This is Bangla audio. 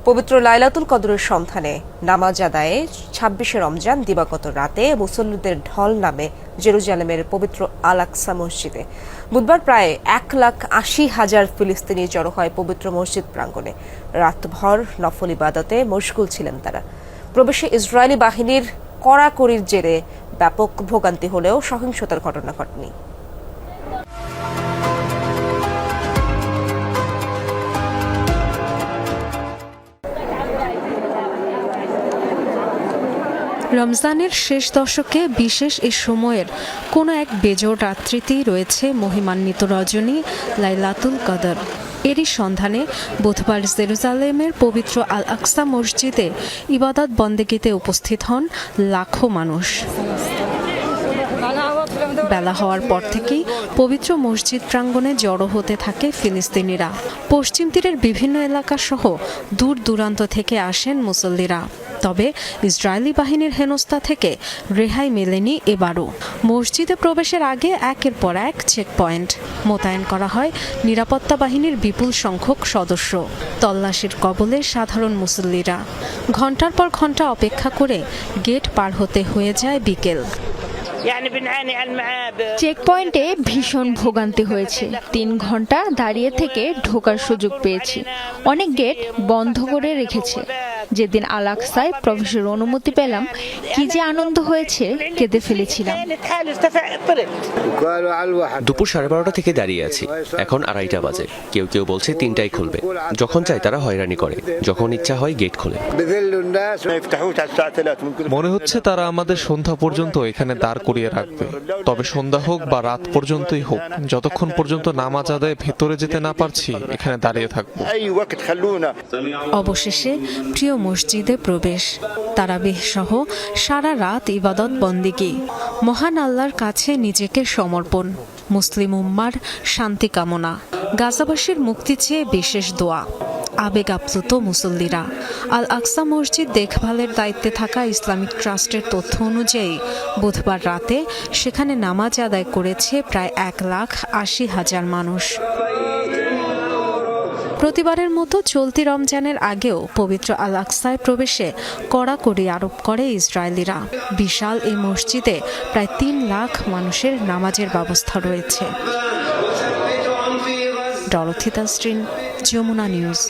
পবিত্র লাইলাতুল কদরের সন্ধানে নামাজ আদায়ে ২৬শে রমজান দিবাগত রাতে মুসল্লিদের ঢল নামে জেরুজালেমের পবিত্র আল আকসা মসজিদে। বুধবার প্রায় ১,৮০,০০০ ফিলিস্তিনি জড়ো হয় পবিত্র মসজিদ প্রাঙ্গণে। রাতভর নফল ইবাদতে মশগুল ছিলেন তারা। প্রবেশে ইসরায়েলি বাহিনীর কড়াকড়ির জেরে ব্যাপক ভোগান্তি হলেও সহিংসতার ঘটনা ঘটেনি। রমজানের শেষ দশকে বিশেষ এ সময়ের কোনো এক বেজোড় রাত্রিতেই রয়েছে মহিমান্বিত রজনী লাইলাতুল কদর। এরই সন্ধানে বুধবার জেরুজালেমের পবিত্র আল আকসা মসজিদে ইবাদত বন্দেগিতে উপস্থিত হন লাখো মানুষ। বেলা হওয়ার পর থেকেই পবিত্র মসজিদ প্রাঙ্গণে জড়ো হতে থাকে ফিলিস্তিনিরা। পশ্চিম তীরের বিভিন্ন এলাকা সহ দূর দূরান্ত থেকে আসেন মুসল্লিরা। তবে ইসরায়েলি বাহিনীর হেনস্থা থেকে রেহাই মেলেনি এবারও। মসজিদে প্রবেশের আগে একের পর এক চেকপয়েন্ট মোতায়েন করা হয় নিরাপত্তা বাহিনীর বিপুল সংখ্যক সদস্য। তল্লাশির কবলে সাধারণ মুসল্লিরা। ঘণ্টার পর ঘণ্টা অপেক্ষা করে গেট পার হতে হয়ে যায় বিকেল। চেকপয়েন্টে ভীষণ ভোগান্তি হয়েছে। ৩ ঘন্টা দাঁড়িয়ে থেকে ঢোকার সুযোগ পেয়েছি। অনেক গেট বন্ধ করে রেখেছে। যেদিন আল আকসায় প্রবেশের অনুমতি পেলাম, কি যে আনন্দ হয়েছে, কেঁদে ফেলেছিলাম। দুপুর 12:30 থেকে দাঁড়িয়ে আছি, এখন 2:30 বাজে। কেউ কেউ বলছে 3টায় খুলবে। যখন চাই তারা হয়রানি করে, যখন ইচ্ছা হয় গেট খোলে। মনে হচ্ছে তারা আমাদের সন্ধ্যা পর্যন্ত এখানে দাঁড় করিয়ে রাখবে। তবে সন্ধ্যা হোক বা রাত পর্যন্তই হোক, যতক্ষণ পর্যন্ত নামাজ আদায়ে ভেতরে যেতে না পারছি, এখানে দাঁড়িয়ে থাকবো। অবশেষে প্রিয় মসজিদে প্রবেশ, তারাবিহ সহ সারা রাত ইবাদত বন্দেগি, মহান আল্লাহর কাছে নিজেকে সমর্পণ, মুসলিম উম্মার শান্তি কামনা, গাজাবাসীর মুক্তি চেয়ে বিশেষ দোয়া। আবেগ আপ্লুত মুসল্লিরা। আল আকসা মসজিদ দেখভালের দায়িত্বে থাকা ইসলামিক ট্রাস্টের তথ্য অনুযায়ী বুধবার রাতে সেখানে নামাজ আদায় করেছে প্রায় 1,80,000 মানুষ। প্রতিবারের মতো চলতি রমজানের আগেও পবিত্র আল আকসায় প্রবেশে কড়াকড়ি আরোপ করে ইসরায়েলিরা। বিশাল এই মসজিদে প্রায় 3 লাখ মানুষের নামাজের ব্যবস্থা রয়েছে। Dorothy Tasrin, Jamuna news.